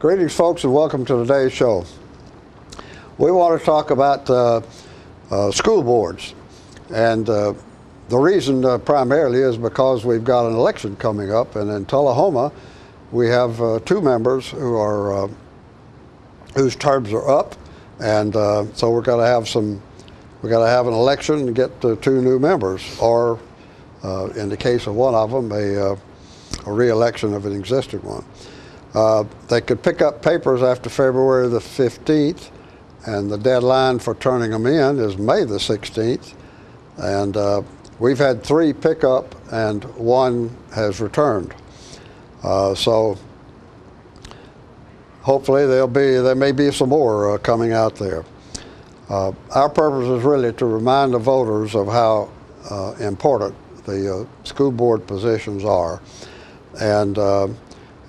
Greetings, folks, and welcome to today's show. We want to talk about school boards, and the reason primarily is because we've got an election coming up, and in Tullahoma we have two members who are whose terms are up, and so we're going to have an election and get two new members, or in the case of one of them, a re-election of an existing one. They could pick up papers after February the 15th, and the deadline for turning them in is May the 16th. And we've had 3 pick up, and 1 has returned. So hopefully there may be some more coming out there. Our purpose is really to remind the voters of how important the school board positions are. And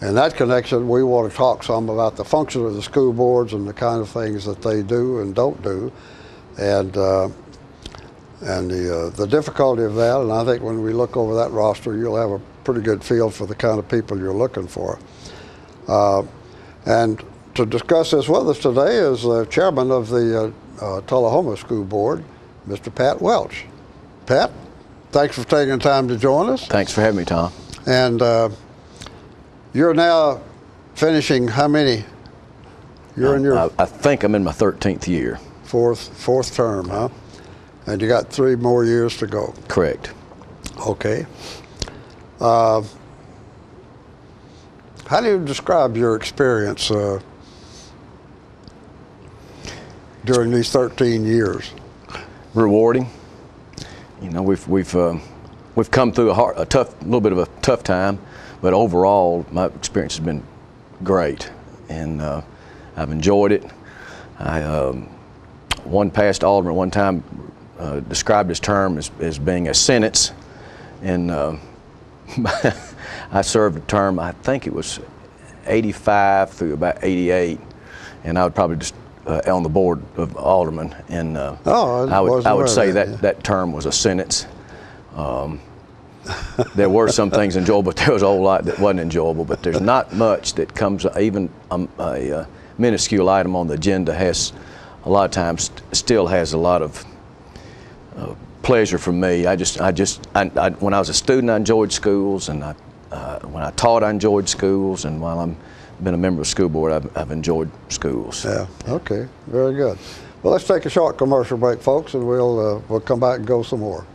in that connection, we want to talk some about the function of the school boards and the kind of things that they do and don't do, and the difficulty of that. And I think when we look over that roster, you'll have a pretty good feel for the kind of people you're looking for. And to discuss this with us today is the chairman of the Tullahoma School Board, Mr. Pat Welch. Pat, thanks for taking the time to join us. Thanks for having me, Tom. And you're now finishing how many? You're in your... I think I'm in my 13th year. Fourth term, huh? And you got 3 more years to go. Correct. Okay. How do you describe your experience during these 13 years? Rewarding. You know, we've come through a little bit of a tough time, but overall, my experience has been great, and I've enjoyed it. One past alderman one time described his term as being a sentence, and I served a term, I think it was 85 through about 88, and I would probably just on the board of aldermen, and I would say that term was a sentence. There were some things enjoyable, but there was a whole lot that wasn't enjoyable. But there's not much that comes, even a minuscule item on the agenda has a lot of times still has a lot of pleasure for me. When I was a student, I enjoyed schools, and when I taught, I enjoyed schools, and while I've been a member of the school board, I've enjoyed schools. Yeah. Okay. Very good. Well, let's take a short commercial break, folks, and we'll come back and go some more.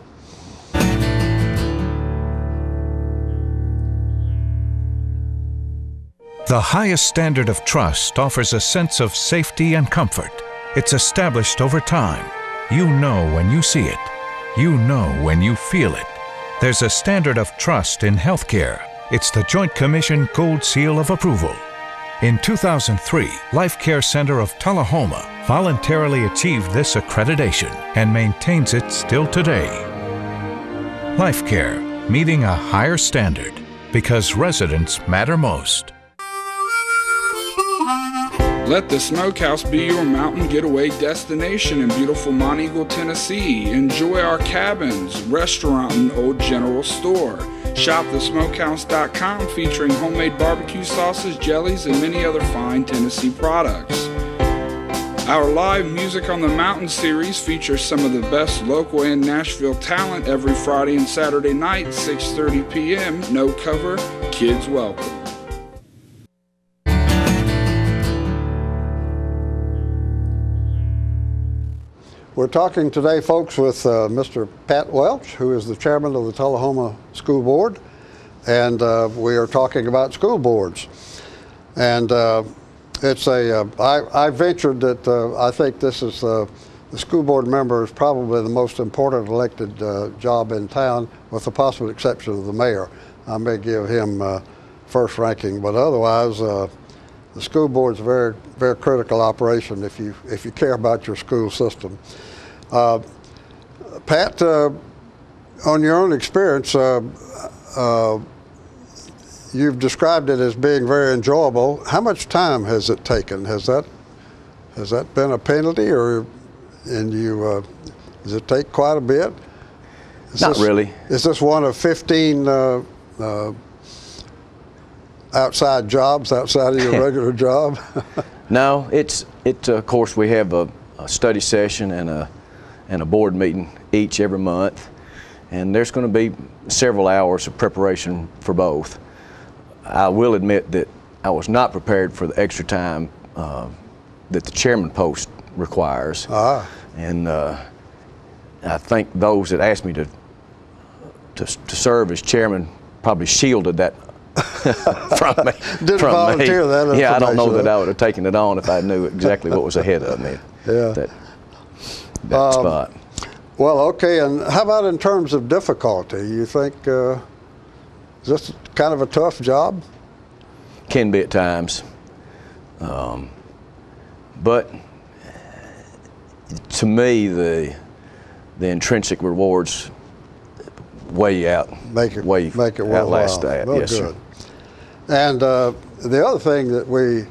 The highest standard of trust offers a sense of safety and comfort. It's established over time. You know when you see it. You know when you feel it. There's a standard of trust in healthcare. It's the Joint Commission Gold Seal of Approval. In 2003, Life Care Center of Tullahoma voluntarily achieved this accreditation and maintains it still today. Life Care, meeting a higher standard because residents matter most. Let the Smokehouse be your mountain getaway destination in beautiful Monteagle, Tennessee. Enjoy our cabins, restaurant, and old general store. Shop thesmokehouse.com, featuring homemade barbecue sauces, jellies, and many other fine Tennessee products. Our live Music on the Mountain series features some of the best local and Nashville talent every Friday and Saturday night, 6:30 p.m. No cover, kids welcome. We're talking today, folks, with Mr. Pat Welch, who is the chairman of the Tullahoma School Board, and we are talking about school boards. And it's I ventured that I think this is the school board member is probably the most important elected job in town, with the possible exception of the mayor. I may give him first ranking, but otherwise, the school board's a very, very critical operation if you care about your school system. Pat, on your own experience, you've described it as being very enjoyable. How much time has it taken? Has that been a penalty, or does it take quite a bit? Not really. Is this one of 15 outside jobs outside of your regular job? No, of course we have a study session and a board meeting every month, and there's going to be several hours of preparation for both. I will admit that I was not prepared for the extra time that the chairman post requires, and I think those that asked me to serve as chairman probably shielded that from me. Didn't volunteer that. Yeah, I don't know that I would have taken it on if I knew exactly what was ahead of me. Yeah. That spot. Well, okay, and how about in terms of difficulty? You think is this kind of a tough job? Can be at times, but to me the intrinsic rewards way outlast that. Well, yes, good. sir. And the other thing that we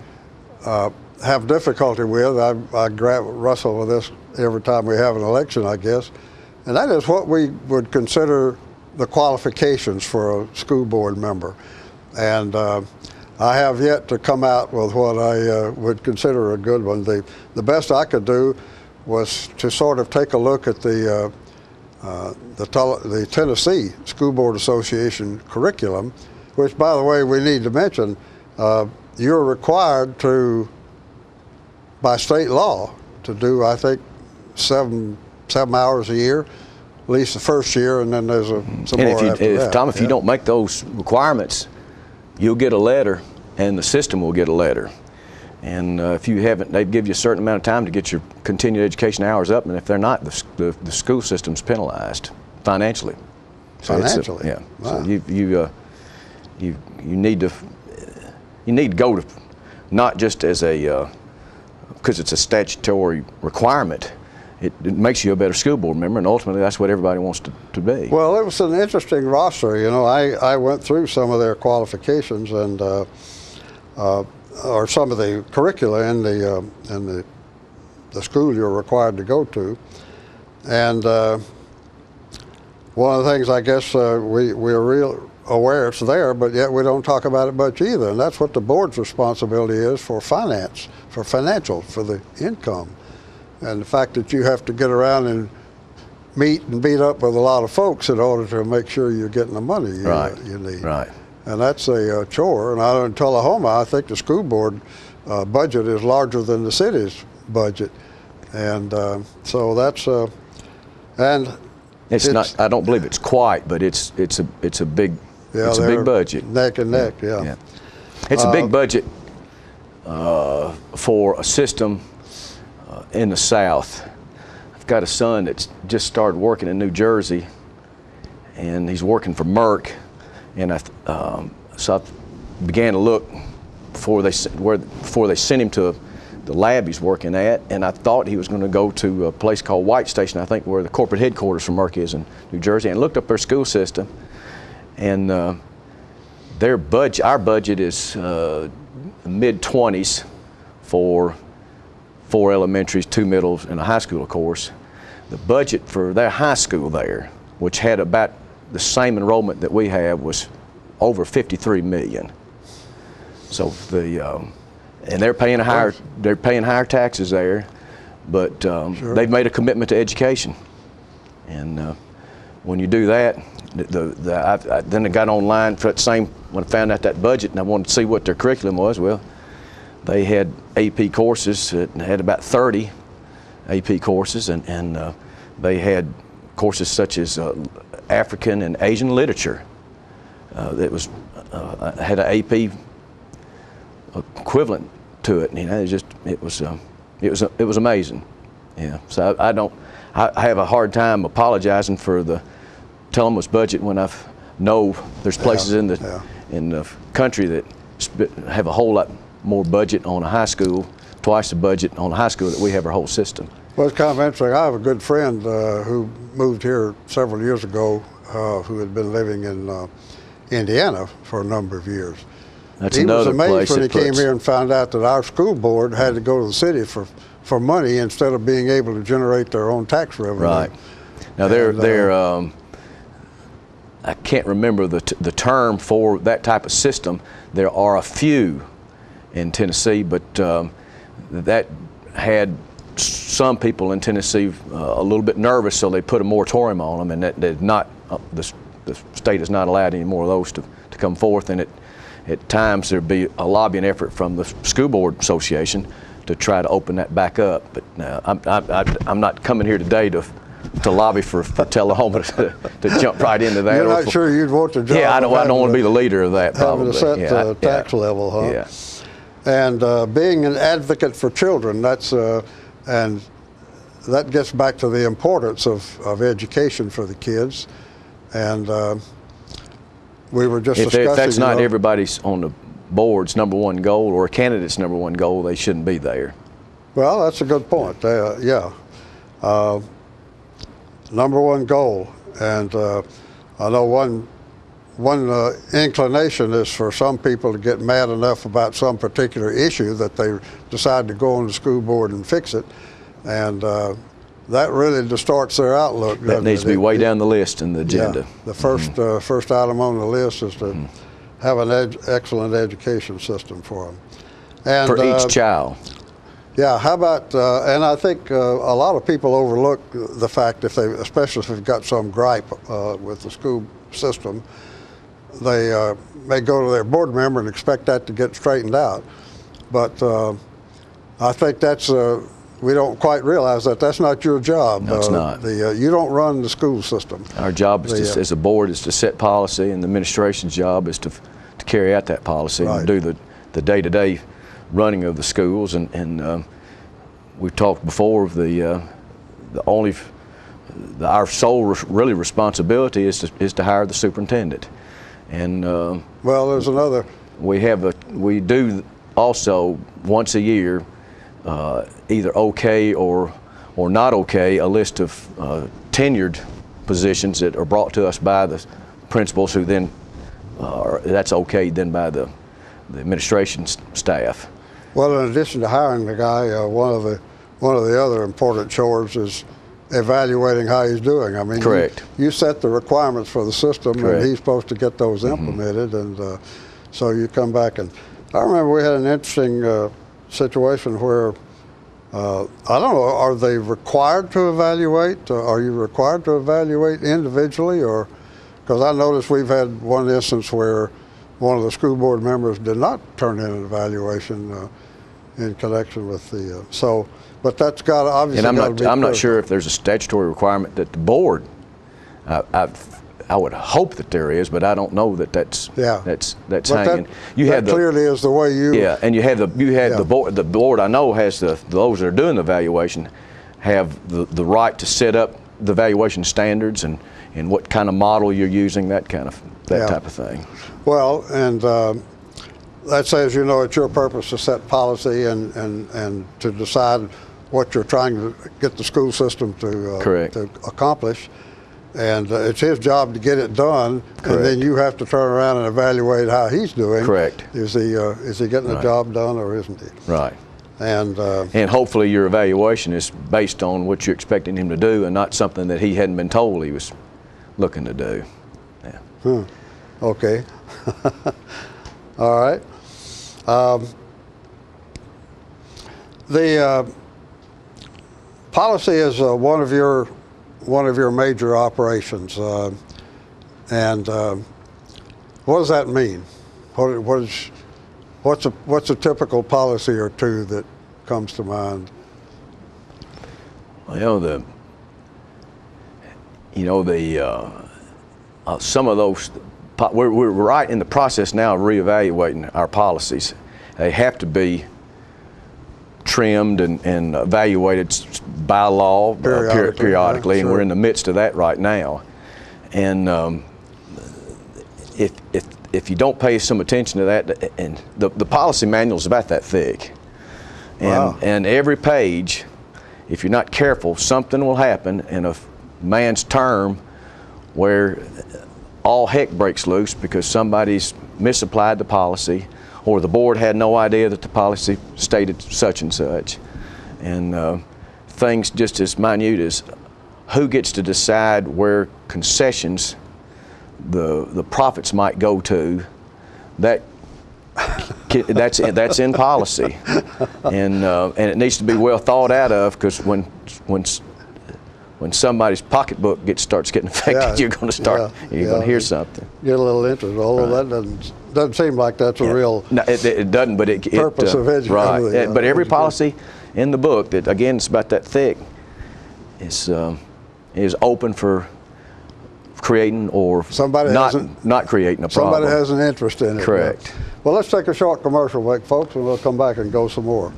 have difficulty with, I wrestle with this every time we have an election, I guess, and that is what we would consider the qualifications for a school board member. And I have yet to come out with what I would consider a good one. The best I could do was to sort of take a look at the Tennessee School Board Association curriculum, which, by the way, we need to mention, you're required to, by state law, to do, I think, seven hours a year, at least the first year, and then there's some more after that. Tom, if you don't make those requirements, you'll get a letter, and the system will get a letter. And if you haven't, they give you a certain amount of time to get your continued education hours up, and if they're not, the school system's penalized financially. So financially? Yeah. Wow. So you need to go to, not just as a, because it's a statutory requirement, it makes you a better school board member, and ultimately that's what everybody wants to be. Well, it was an interesting roster. You know, I went through some of their qualifications and or some of the curricula in the school you're required to go to, and one of the things I guess we're real aware it's there, but yet we don't talk about it much either, and that's what the board's responsibility is for finance, for the income. And the fact that you have to get around and meet and beat up with a lot of folks in order to make sure you're getting the money you need. Right. And that's a chore. And in Tullahoma, I think the school board budget is larger than the city's budget. And so that's, and it's not, I don't believe it's quite, but it's a big, it's a big budget. Neck and neck, yeah. It's a big budget for a system in the South. I've got a son that's just started working in New Jersey, and he's working for Merck, and so I began to look before they sent him to the lab he's working at, and I thought he was going to go to a place called White Station, I think, where the corporate headquarters for Merck is in New Jersey, and looked up their school system, and their budget, our budget is mid-20s for 4 elementaries, 2 middles, and a high school, of course. The budget for their high school there, which had about the same enrollment that we have, was over $53 million. So and they're paying higher taxes there, but they've made a commitment to education. And when you do that, then I got online for that when I found out that budget, and I wanted to see what their curriculum was. Well, they had AP courses, had about 30 AP courses, and they had courses such as African and Asian literature. That was had an AP equivalent to it. You know, it was amazing. Yeah. So I have a hard time apologizing for the Tullahoma's budget when I know there's places in the country that have a whole lot more budget on a high school, twice the budget on a high school that we have our whole system. Well, it's kind of interesting. I have a good friend who moved here several years ago who had been living in Indiana for a number of years. He was amazed when he came here and found out that our school board had to go to the city for money instead of being able to generate their own tax revenue. Right. Now I can't remember the term for that type of system. There are a few in Tennessee, but that had some people in Tennessee a little bit nervous, so they put a moratorium on them, and that did not. The state has not allowed any more of those to come forth, and at times there'd be a lobbying effort from the School Board Association to try to open that back up. But I'm not coming here today to lobby for Tullahoma to jump right into that. You're not sure you'd want to job? Yeah, I don't want to be the leader of that, probably. Having a set tax level, huh? Yeah. And being an advocate for children, that's and that gets back to the importance of education for the kids. And we were just discussing. If that's not everybody's on the board's #1 goal, or a candidate's #1 goal, they shouldn't be there. Well, that's a good point. Yeah. #1 goal, and I know one inclination is for some people to get mad enough about some particular issue that they decide to go on the school board and fix it, and that really distorts their outlook. That needs to be way down the list in the agenda. Yeah, the first item on the list is to have an excellent education system for them, and for each child. Yeah, how about, and I think a lot of people overlook the fact, especially if they've got some gripe with the school system, they may go to their board member and expect that to get straightened out. But I think that's, we don't quite realize that that's not your job. No, it's not. You don't run the school system. Our job is as a board is to set policy, and the administration's job is to carry out that policy, right, and do the day-to-day running of the schools, and we've talked before of our sole really responsibility is to hire the superintendent, and well, there's another. We do also once a year either okay or not okay a list of tenured positions that are brought to us by the principals, who then that's okayed then by the administration staff. Well, in addition to hiring the guy, one of the other important chores is evaluating how he's doing. I mean, correct. You set the requirements for the system, correct, and he's supposed to get those implemented, and so you come back. And I remember we had an interesting situation where I don't know, are they required to evaluate? Are you required to evaluate individually, or because I noticed we've had one instance where one of the school board members did not turn in an evaluation in connection with the but that's got to obviously. And I'm not sure if there's a statutory requirement that the board. I would hope that there is, but I don't know that that's hanging. That clearly is the way you. Yeah, and the board. The board I know has those that are doing the evaluation have the right to set up the evaluation standards and what kind of model you're using, that type of thing. Well, and that says, it's your purpose to set policy and to decide what you're trying to get the school system to accomplish. And it's his job to get it done, correct, and then you have to turn around and evaluate how he's doing. Correct. Is he getting the job done, or isn't he? Right. And hopefully your evaluation is based on what you're expecting him to do, and not something that he hadn't been told he was looking to do. Yeah. Okay. All right. The policy is one of your major operations, and what does that mean? What's a typical policy or two that comes to mind? Well, some of those, we're right in the process now of reevaluating our policies. They have to be trimmed and evaluated by law periodically, and we're in the midst of that right now. And if you don't pay some attention to that, and the policy manual is about that thick, and every page, if you're not careful, something will happen in a man's term where all heck breaks loose because somebody's misapplied the policy, or the board had no idea that the policy stated such and such. And things just as minute as who gets to decide where concessions the profits might go to, that's in policy, and it needs to be well thought out of, because when somebody's pocketbook starts getting affected, you're going to hear something. Get a little interest, although that doesn't seem like that's a real no, it doesn't, but purpose of education. Right. But every policy in the book, that again it's about that thick, is open for creating or not creating a problem. Somebody has an interest in it. Correct. Yeah. Well, let's take a short commercial break, folks, and we'll come back and go some more.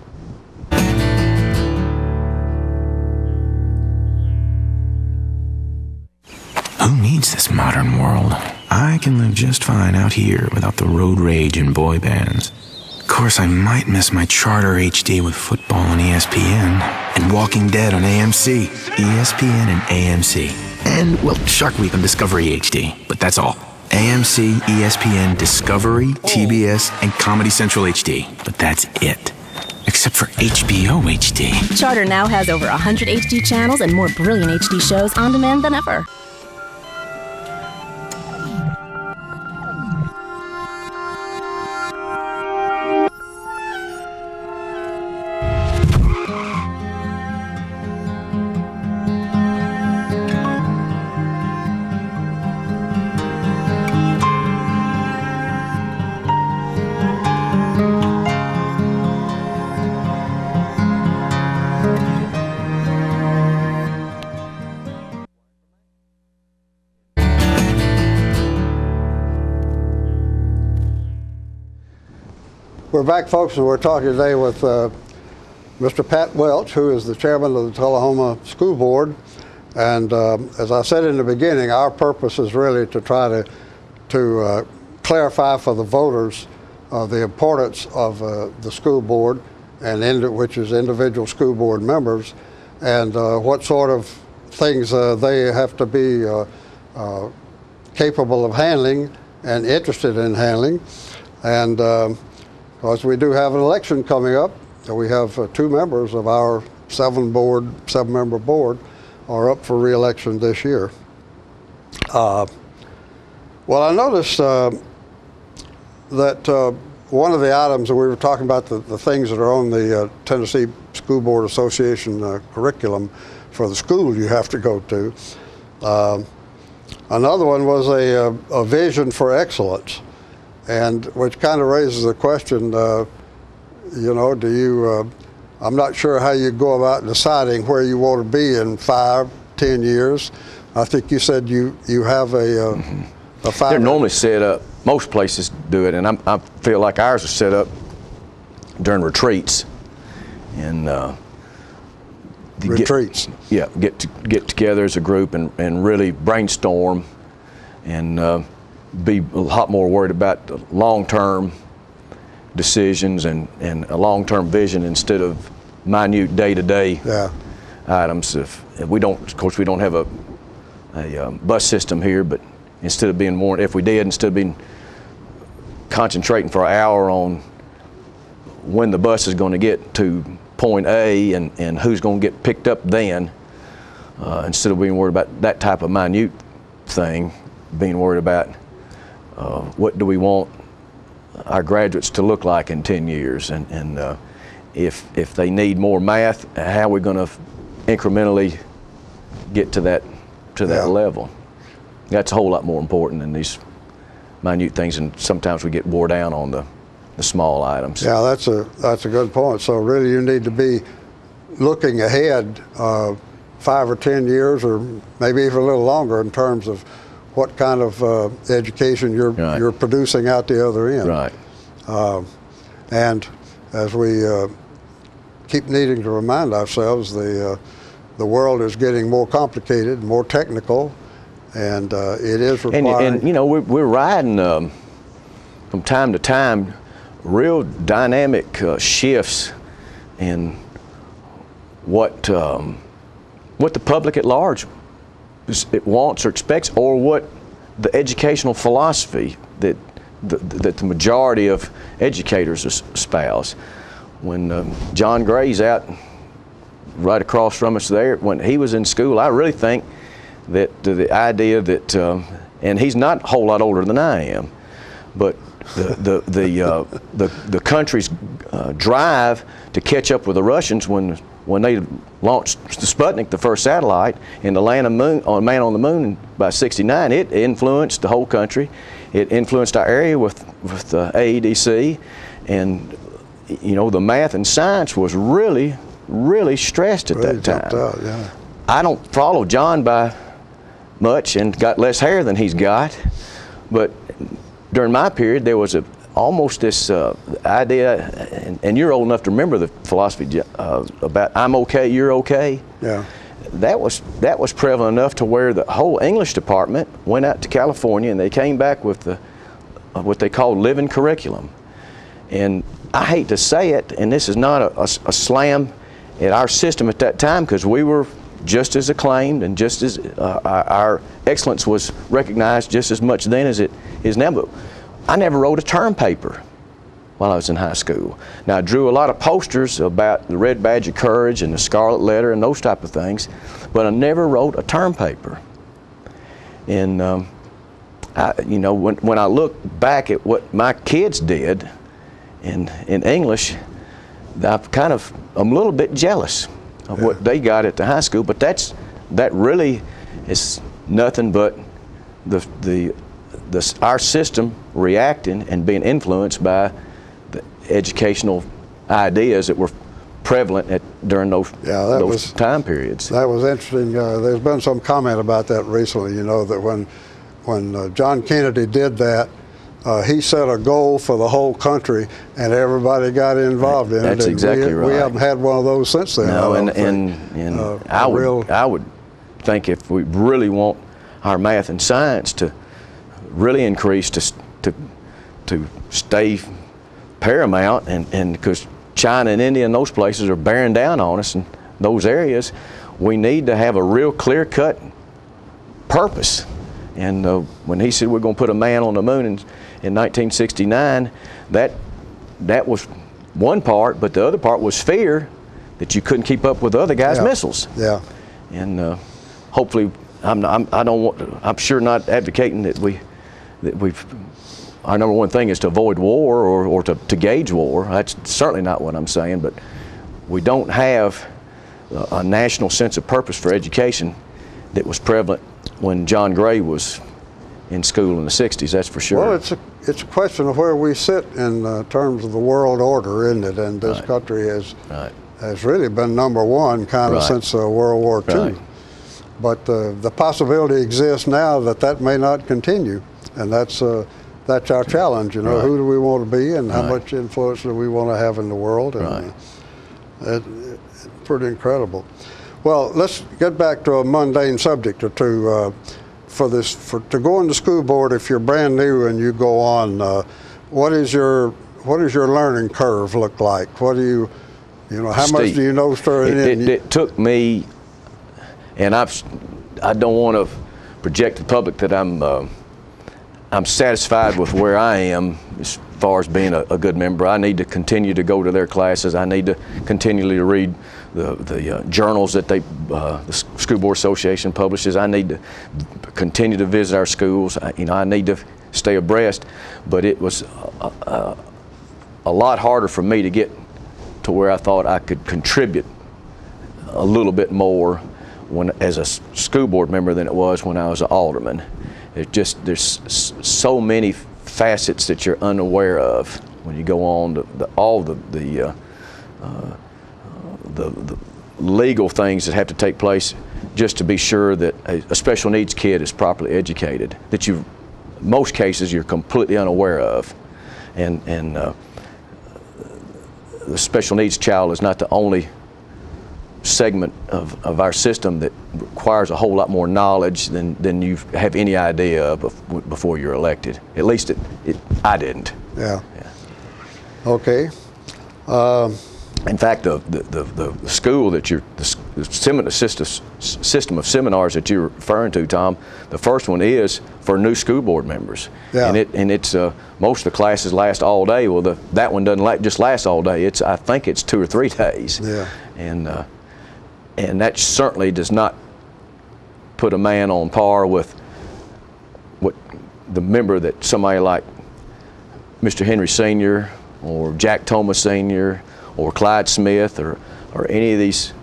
Who needs this modern world? I can live just fine out here without the road rage and boy bands. Of course, I might miss my Charter HD with football on ESPN and Walking Dead on AMC. ESPN and AMC. And, well, Shark Week on Discovery HD. But that's all. AMC, ESPN, Discovery, TBS, and Comedy Central HD. But that's it. Except for HBO HD. Charter now has over 100 HD channels and more brilliant HD shows on demand than ever. We're back, folks, and we're talking today with Mr. Pat Welch, who is the chairman of the Tullahoma School Board. And as I said in the beginning, our purpose is really to try to clarify for the voters the importance of the school board, and which is individual school board members, and what sort of things they have to be capable of handling and interested in handling. And because we do have an election coming up, we have 2 members of our 7-member board are up for re-election this year. Well, I noticed that one of the items that we were talking about, the things that are on the Tennessee School Board Association curriculum for the school you have to go to. Another one was a vision for excellence. And which kind of raises the question, you know, do you, I'm not sure how you go about deciding where you want to be in 5, 10 years. I think you said you have a 5. They're normally set up, most places do it, and I feel like ours are set up during retreats. And retreats? Get together as a group and really brainstorm and be a lot more worried about the long-term decisions and a long-term vision instead of minute day-to-day items. If we don't, of course, we don't have a bus system here, but instead of being more, if we did, instead of being concentrating for an hour on when the bus is going to get to point A and who's going to get picked up then, instead of being worried about that type of minute thing, being worried about what do we want our graduates to look like in 10 years, and if they need more math, how are we going to incrementally get to that level? That's a whole lot more important than these minute things, and sometimes we get wore down on the small items. Yeah, that's a good point. So really you need to be looking ahead 5 or 10 years, or maybe even a little longer, in terms of what kind of education you're producing out the other end. Right. And as we keep needing to remind ourselves, the world is getting more complicated, more technical, and it is requiring. And you know, we're riding from time to time real dynamic shifts in what the public at large it wants or expects, or what the educational philosophy that the majority of educators espouse. When John Gray's out right across from us there, when he was in school, I really think that the idea that and he's not a whole lot older than I am, but the country's drive to catch up with the Russians when they launched the Sputnik, the first satellite, and the man on the moon by '69, it influenced the whole country. It influenced our area with AEDC, and you know, the math and science was really stressed at that time. Out, yeah. I don't follow John by much and got less hair than he's got, but during my period there was almost this idea, and you're old enough to remember the philosophy about I'm okay, you're okay. Yeah. That was prevalent enough to where the whole English department went out to California and they came back with what they called living curriculum. And I hate to say it, and this is not a slam at our system at that time, because we were just as acclaimed and just as our excellence was recognized just as much then as it is now. But I never wrote a term paper while I was in high school. Now, I drew a lot of posters about the Red Badge of Courage and the Scarlet Letter and those type of things, but I never wrote a term paper. And you know, when I look back at what my kids did in English, I'm a little bit jealous of what they got at the high school. But that really is nothing but our system reacting and being influenced by the educational ideas that were prevalent during those time periods. That was interesting. There's been some comment about that recently, you know, that when John Kennedy did that, he set a goal for the whole country, and everybody got involved in it. That's exactly right. We haven't had one of those since then. No, I would think if we really want our math and science to really increase, to stay paramount, and because China and India and those places are bearing down on us in those areas, we need to have a real clear-cut purpose. And when he said we're going to put a man on the moon in 1969, that was one part, but the other part was fear that you couldn't keep up with the other guys' missiles. Yeah. And hopefully, I'm sure not advocating that our number one thing is to avoid war or to gauge war. That's certainly not what I'm saying, but we don't have a national sense of purpose for education that was prevalent when John Gray was in school in the '60s, that's for sure. Well, it's a question of where we sit in terms of the world order, isn't it? And this country has really been number one kind of since World War II. Right. But the possibility exists now that may not continue, and that's our challenge. You know, who do we want to be, and how much influence do we want to have in the world? And it's pretty incredible. Well, let's get back to a mundane subject or two. To go into school board, if you're brand new and you go on, what is your learning curve look like? What do you know? How Steve, much do you know starting in? It took me, and I don't want to project to the public that I'm satisfied with where I am as far as being a good member. I need to continue to go to their classes. I need to continually read the journals that the School Board Association publishes. I need to continue to visit our schools. I need to stay abreast. But it was a lot harder for me to get to where I thought I could contribute a little bit more as a school board member than it was when I was an alderman. There's so many facets that you're unaware of when you go on all the legal things that have to take place just to be sure that a special needs kid is properly educated, that most cases you're completely unaware of, and the special needs child is not the only segment of our system that requires a whole lot more knowledge than you have any idea of before you're elected. At least I didn't. Yeah. Okay. In fact, the school that the system of seminars that you're referring to, Tom, the first one is for new school board members. Yeah. And it's most of the classes last all day. Well, that one doesn't just last all day. I think it's 2 or 3 days. Yeah. And that certainly does not put a man on par with what the member that somebody like Mr. Henry Sr. or Jack Thomas Sr. or Clyde Smith or any of these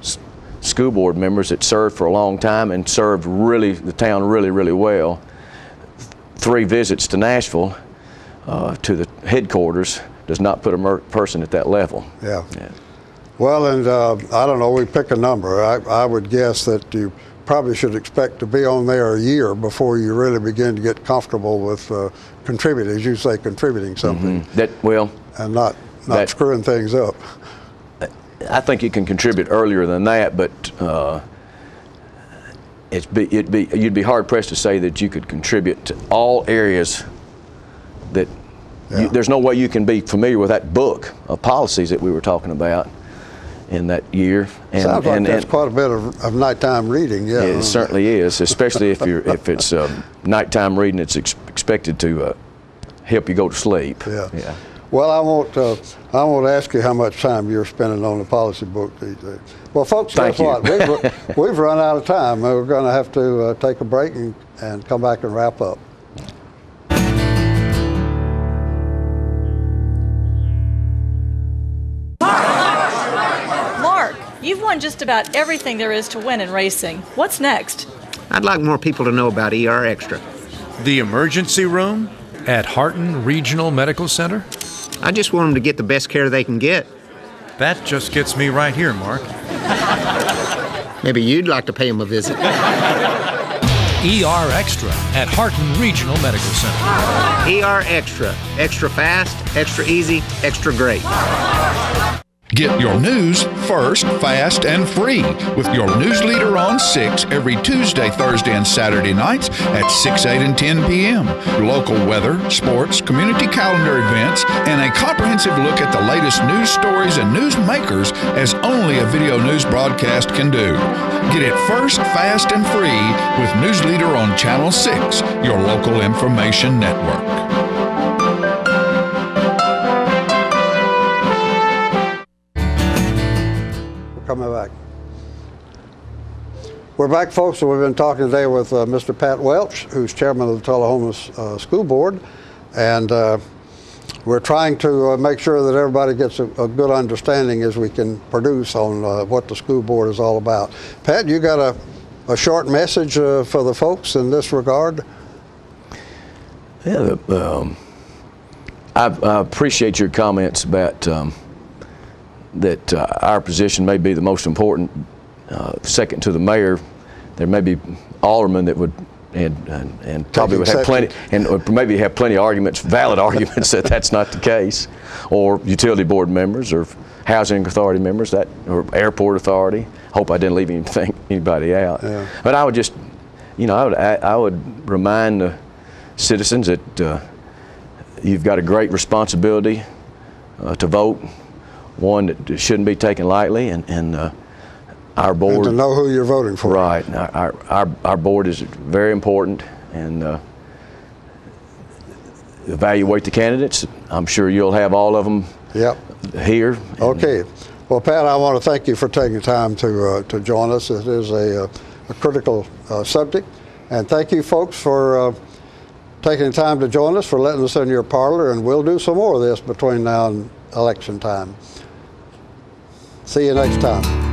school board members that served for a long time and served really the town really well. 3 visits to Nashville to the headquarters does not put a person at that level. Yeah. Well, and I don't know, we pick a number. I would guess that you probably should expect to be on there a year before you really begin to get comfortable with contributing, as you say, contributing something. And not screwing things up. I think you can contribute earlier than that, but you'd be hard pressed to say that you could contribute to all areas that there's no way you can be familiar with that book of policies that we were talking about in that year. Sounds like that's quite a bit of nighttime reading. Yeah, it certainly is, especially if it's nighttime reading. It's expected to help you go to sleep. Yeah. Well, I won't ask you how much time you're spending on the policy book these days. Well, folks, guess what? We've run out of time. We're going to have to take a break and come back and wrap up. Mark, you've won just about everything there is to win in racing. What's next? I'd like more people to know about ER Extra. The emergency room at Harton Regional Medical Center? I just want them to get the best care they can get. That just gets me right here, Mark. Maybe you'd like to pay them a visit. ER Extra at Harton Regional Medical Center. ER Extra. Extra fast, extra easy, extra great. Get your news first, fast, and free with your news leader on 6 every Tuesday, Thursday, and Saturday nights at 6, 8, and 10 p.m. Local weather, sports, community calendar events, and a comprehensive look at the latest news stories and news makers as only a video news broadcast can do. Get it first, fast, and free with News Leader on Channel 6, your local information network. Coming back. We're back, folks, and we've been talking today with Mr. Pat Welch, who's chairman of the Tullahoma School Board, and we're trying to make sure that everybody gets a good understanding as we can produce on what the school board is all about. Pat, you got a short message for the folks in this regard? Yeah, I appreciate your comments about that our position may be the most important. Second to the mayor, there may be aldermen that would and probably would have plenty, and maybe have plenty of arguments, valid arguments that that's not the case, or utility board members, or housing authority members, or airport authority. Hope I didn't leave anybody out. Yeah. But I would just, I would remind the citizens that you've got a great responsibility to vote. One that shouldn't be taken lightly, and our board. And to know who you're voting for. Right. Our board is very important, and evaluate the candidates. I'm sure you'll have all of them here. Okay. Well, Pat, I want to thank you for taking time to join us. It is a critical subject, and thank you, folks, for taking the time to join us, for letting us in your parlor, and we'll do some more of this between now and election time. See you next time.